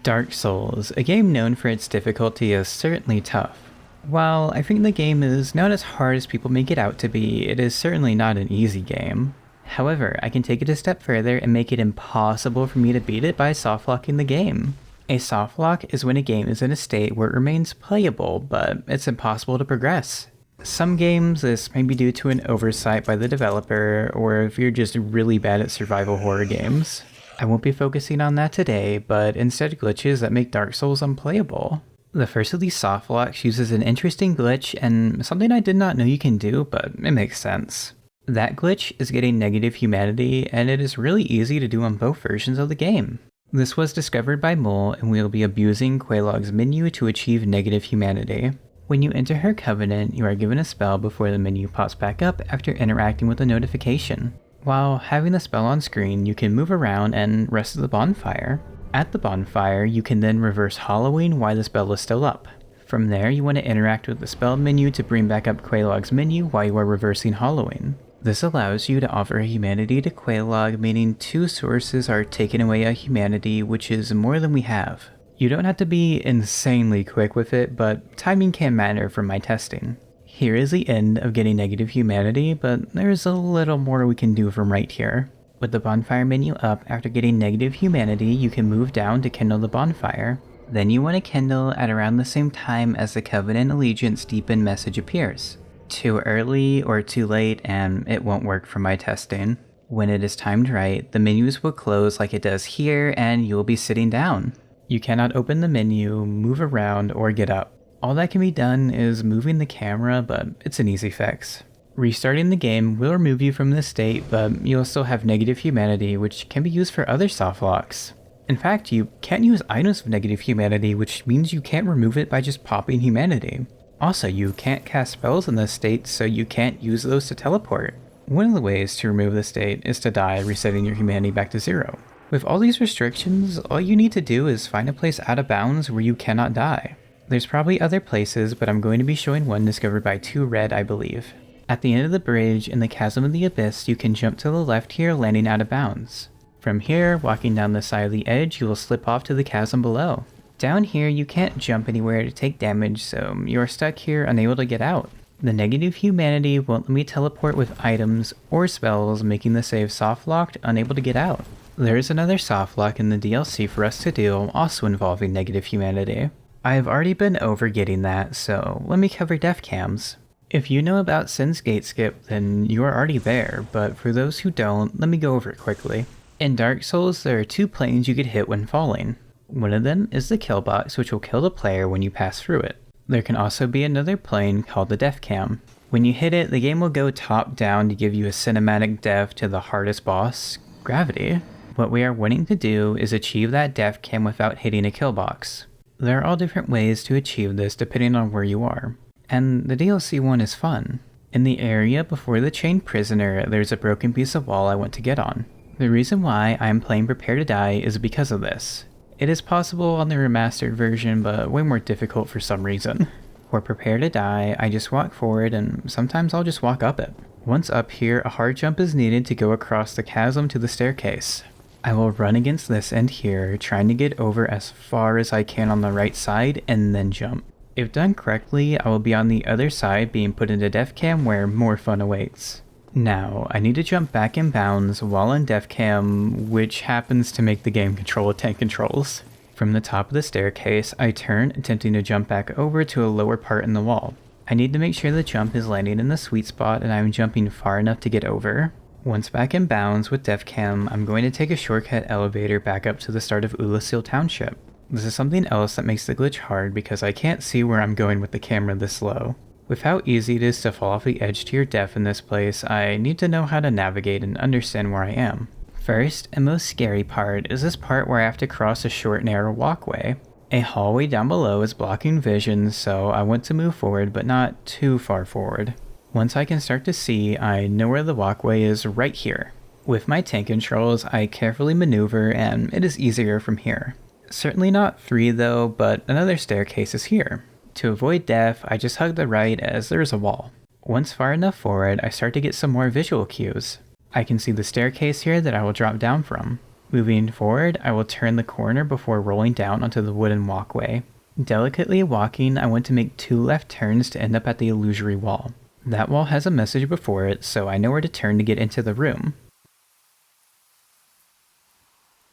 Dark Souls, a game known for its difficulty, is certainly tough. While I think the game is not as hard as people make it out to be, it is certainly not an easy game. However, I can take it a step further and make it impossible for me to beat it by softlocking the game. A softlock is when a game is in a state where it remains playable, but it's impossible to progress. Some games, this may be due to an oversight by the developer, or if you're just really bad at survival horror games. I won't be focusing on that today, but instead glitches that make Dark Souls unplayable. The first of these softlocks uses an interesting glitch and something I did not know you can do, but it makes sense. That glitch is getting negative humanity, and it is really easy to do on both versions of the game. This was discovered by Mole, and we will be abusing Quelaag's menu to achieve negative humanity. When you enter her covenant, you are given a spell before the menu pops back up after interacting with a notification. While having the spell on screen, you can move around and rest at the bonfire. At the bonfire, you can then reverse hollowing while the spell is still up. From there, you want to interact with the spell menu to bring back up Quelaag's menu while you are reversing hollowing. This allows you to offer a humanity to Quelaag, meaning 2 sources are taking away a humanity, which is more than we have. You don't have to be insanely quick with it, but timing can matter from my testing. Here is the end of getting negative humanity, but there's a little more we can do from right here. With the bonfire menu up, after getting negative humanity, you can move down to kindle the bonfire. Then you want to kindle at around the same time as the Covenant Allegiance Deepen message appears. Too early or too late and it won't work for my testing. When it is timed right, the menus will close like it does here and you will be sitting down. You cannot open the menu, move around, or get up. All that can be done is moving the camera, but it's an easy fix. Restarting the game will remove you from this state, but you'll still have negative humanity, which can be used for other softlocks. In fact, you can't use items with negative humanity, which means you can't remove it by just popping humanity. Also, you can't cast spells in this state, so you can't use those to teleport. One of the ways to remove this state is to die, resetting your humanity back to 0. With all these restrictions, all you need to do is find a place out of bounds where you cannot die. There's probably other places, but I'm going to be showing one discovered by 2Red, I believe. At the end of the bridge, in the Chasm of the Abyss, you can jump to the left here, landing out of bounds. From here, walking down the side of the edge, you will slip off to the chasm below. Down here, you can't jump anywhere to take damage, so you are stuck here unable to get out. The negative humanity won't let me teleport with items or spells, making the save softlocked, unable to get out. There is another softlock in the DLC for us to do, also involving negative humanity. I have already been over getting that, so let me cover death cams. If you know about Sin's Gate Skip, then you are already there, but for those who don't, let me go over it quickly. In Dark Souls, there are 2 planes you could hit when falling. One of them is the kill box, which will kill the player when you pass through it. There can also be another plane called the death cam. When you hit it, the game will go top down to give you a cinematic death to the hardest boss, Gravity. What we are wanting to do is achieve that death cam without hitting a kill box. There are all different ways to achieve this depending on where you are. And the DLC one is fun. In the area before the chained prisoner, there's a broken piece of wall I want to get on. The reason why I am playing Prepare to Die is because of this. It is possible on the remastered version, but way more difficult for some reason. For Prepare to Die, I just walk forward and sometimes I'll just walk up it. Once up here, a hard jump is needed to go across the chasm to the staircase. I will run against this end here, trying to get over as far as I can on the right side and then jump. If done correctly, I will be on the other side being put into death cam where more fun awaits. Now, I need to jump back in bounds while in death cam, which happens to make the game control with tank controls. From the top of the staircase, I turn, attempting to jump back over to a lower part in the wall. I need to make sure the jump is landing in the sweet spot and I'm jumping far enough to get over. Once back in bounds with death cam, I'm going to take a shortcut elevator back up to the start of Illusory Township. This is something else that makes the glitch hard because I can't see where I'm going with the camera this low. With how easy it is to fall off the edge to your death in this place, I need to know how to navigate and understand where I am. First, and most scary part, is this part where I have to cross a short narrow walkway. A hallway down below is blocking vision, so I want to move forward but not too far forward. Once I can start to see, I know where the walkway is right here. With my tank controls, I carefully maneuver and it is easier from here. Certainly not 3 though, but another staircase is here. To avoid death, I just hug the right as there is a wall. Once far enough forward, I start to get some more visual cues. I can see the staircase here that I will drop down from. Moving forward, I will turn the corner before rolling down onto the wooden walkway. Delicately walking, I want to make 2 left turns to end up at the Illusory Wall. That wall has a message before it, so I know where to turn to get into the room.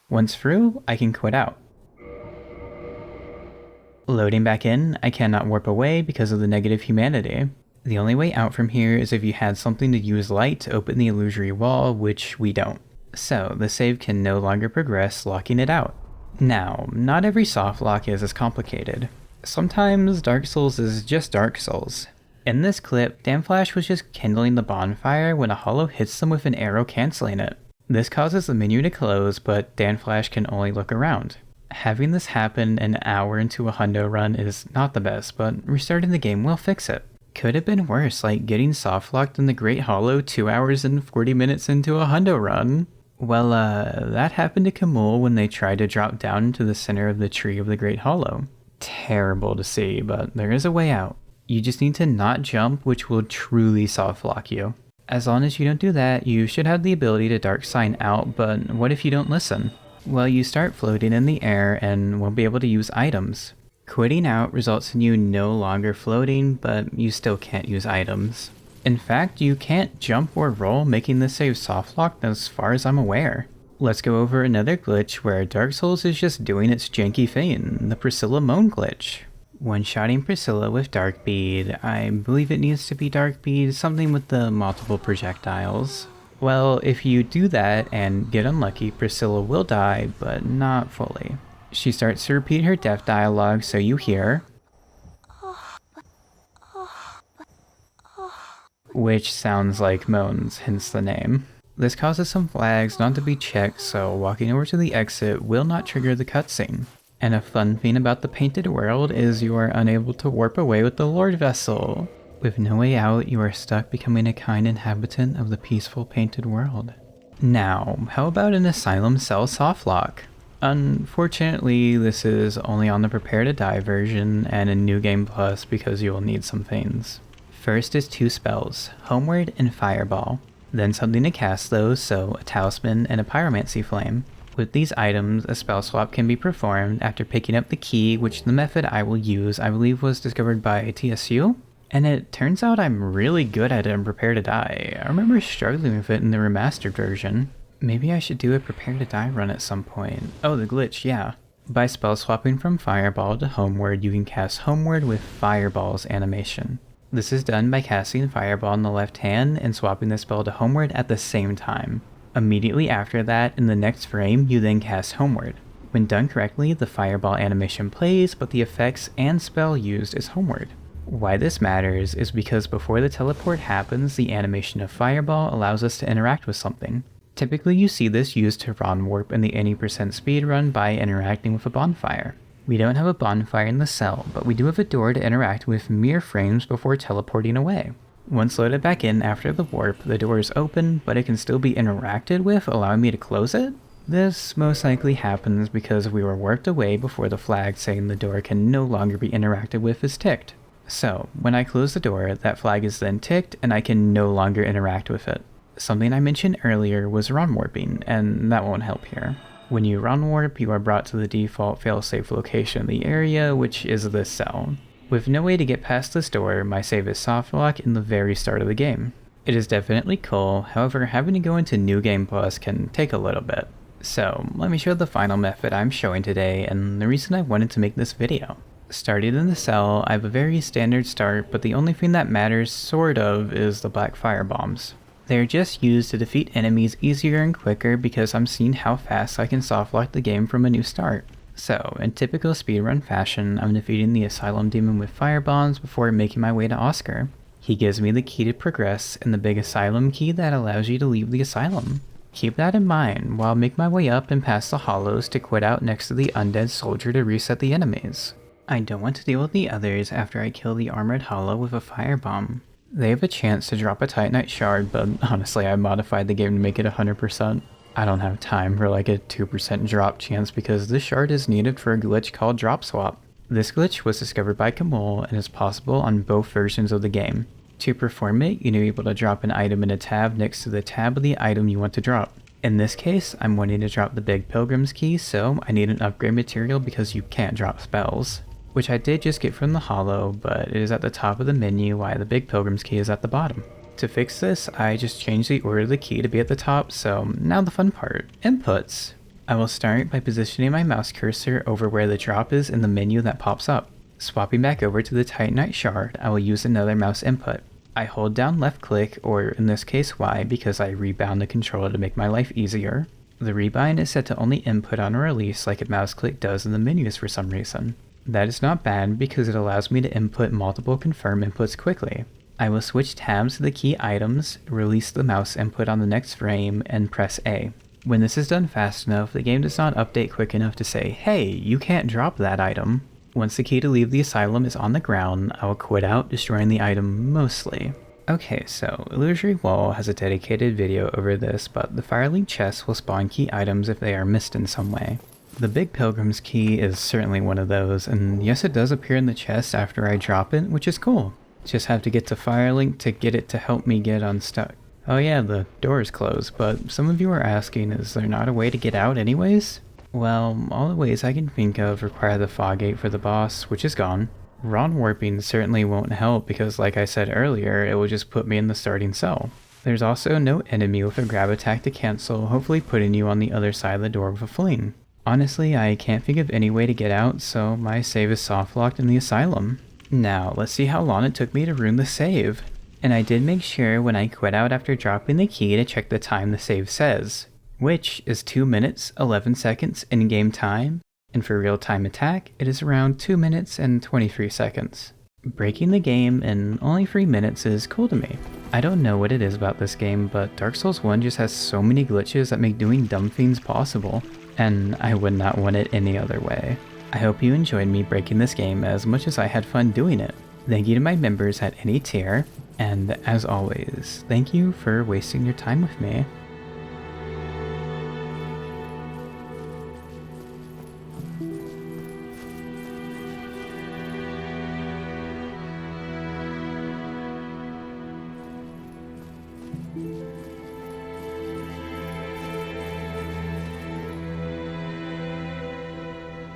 Once through, I can quit out. Loading back in, I cannot warp away because of the negative humanity. The only way out from here is if you had something to use light to open the Illusory Wall, which we don't. So, the save can no longer progress, locking it out. Now, not every softlock is as complicated. Sometimes Dark Souls is just Dark Souls. In this clip, Danflash was just kindling the bonfire when a hollow hits them with an arrow cancelling it. This causes the menu to close, but Danflash can only look around. Having this happen an hour into a hundo run is not the best, but restarting the game will fix it. Could have been worse, like getting softlocked in the Great Hollow 2 hours and 40 minutes into a hundo run. Well, that happened to Kahmul when they tried to drop down into the center of the tree of the Great Hollow. Terrible to see, but there is a way out. You just need to not jump, which will truly softlock you. As long as you don't do that, you should have the ability to dark sign out, but what if you don't listen? Well, you start floating in the air and won't be able to use items. Quitting out results in you no longer floating, but you still can't use items. In fact, you can't jump or roll, making this save softlocked as far as I'm aware. Let's go over another glitch where Dark Souls is just doing its janky thing, the Priscilla Moan glitch. One-shotting Priscilla with Dark Bead. I believe it needs to be Dark Bead, something with the multiple projectiles. Well, if you do that and get unlucky, Priscilla will die, but not fully. She starts to repeat her death dialogue, so you hear, which sounds like moans, hence the name. This causes some flags not to be checked, so walking over to the exit will not trigger the cutscene. And a fun thing about the painted world is you are unable to warp away with the Lord Vessel. With no way out, you are stuck becoming a kind inhabitant of the peaceful painted world. Now, how about an Asylum Cell softlock? Unfortunately, this is only on the Prepare to Die version and in New Game Plus because you will need some things. First is 2 spells, Homeward and Fireball. Then something to cast those, so a Talisman and a Pyromancy Flame. With these items, a spell swap can be performed after picking up the key, which the method I will use I believe was discovered by TSU. And it turns out I'm really good at it in Prepare to Die. I remember struggling with it in the remastered version. Maybe I should do a Prepare to Die run at some point. Oh, the glitch, yeah. By spell swapping from Fireball to Homeward, you can cast Homeward with Fireball's animation. This is done by casting Fireball in the left hand and swapping the spell to Homeward at the same time. Immediately after that, in the next frame, you then cast Homeward. When done correctly, the Fireball animation plays, but the effects and spell used is Homeward. Why this matters is because before the teleport happens, the animation of Fireball allows us to interact with something. Typically you see this used to run warp in the any % speedrun by interacting with a bonfire. We don't have a bonfire in the cell, but we do have a door to interact with mere frames before teleporting away. Once loaded back in after the warp, the door is open, but it can still be interacted with, allowing me to close it? This most likely happens because we were warped away before the flag saying the door can no longer be interacted with is ticked. So, when I close the door, that flag is then ticked and I can no longer interact with it. Something I mentioned earlier was run warping, and that won't help here. When you run warp, you are brought to the default failsafe location in the area, which is this cell. With no way to get past this door, my save is softlock in the very start of the game. It is definitely cool, however having to go into New Game Plus can take a little bit. So, let me show the final method I'm showing today and the reason I wanted to make this video. Starting in the cell, I have a very standard start, but the only thing that matters, sort of, is the black firebombs. They are just used to defeat enemies easier and quicker because I'm seeing how fast I can softlock the game from a new start. So, in typical speedrun fashion, I'm defeating the Asylum Demon with firebombs before making my way to Oscar. He gives me the key to progress and the big Asylum key that allows you to leave the Asylum. Keep that in mind while I make my way up and past the hollows to quit out next to the undead soldier to reset the enemies. I don't want to deal with the others after I kill the armored hollow with a firebomb. They have a chance to drop a Titanite shard, but honestly I modified the game to make it 100%. I don't have time for like a 2% drop chance because this shard is needed for a glitch called Drop Swap. This glitch was discovered by Kahmul and is possible on both versions of the game. To perform it, you need to be able to drop an item in a tab next to the tab of the item you want to drop. In this case, I'm wanting to drop the Big Pilgrim's Key, so I need an upgrade material because you can't drop spells. Which I did just get from the Hollow, but it is at the top of the menu while the Big Pilgrim's Key is at the bottom. To fix this, I just changed the order of the key to be at the top, so now the fun part. Inputs. I will start by positioning my mouse cursor over where the drop is in the menu that pops up. Swapping back over to the Titanite shard, I will use another mouse input. I hold down left click, or in this case Y, because I rebound the controller to make my life easier. The rebind is set to only input on a release like a mouse click does in the menus for some reason. That is not bad because it allows me to input multiple confirm inputs quickly. I will switch tabs to the key items, release the mouse input on the next frame, and press A. When this is done fast enough, the game does not update quick enough to say, hey, you can't drop that item. Once the key to leave the asylum is on the ground, I will quit out, destroying the item mostly. Okay, so Illusory Wall has a dedicated video over this, but the Firelink chest will spawn key items if they are missed in some way. The Big Pilgrim's Key is certainly one of those, and yes, it does appear in the chest after I drop it, which is cool. Just have to get to Firelink to get it to help me get unstuck. Oh yeah, the door is closed, but some of you are asking, is there not a way to get out anyways? Well, all the ways I can think of require the fog gate for the boss, which is gone. Ron warping certainly won't help because like I said earlier, it will just put me in the starting cell. There's also no enemy with a grab attack to cancel, hopefully putting you on the other side of the door with a fling. Honestly, I can't think of any way to get out, so my save is soft-locked in the asylum. Now, let's see how long it took me to ruin the save. And I did make sure when I quit out after dropping the key to check the time the save says, which is 2 minutes 11 seconds in-game time, and for real-time attack, it is around 2 minutes and 23 seconds. Breaking the game in only 3 minutes is cool to me. I don't know what it is about this game, but Dark Souls 1 just has so many glitches that make doing dumb things possible, and I would not want it any other way. I hope you enjoyed me breaking this game as much as I had fun doing it. Thank you to my members at any tier, and as always, thank you for wasting your time with me.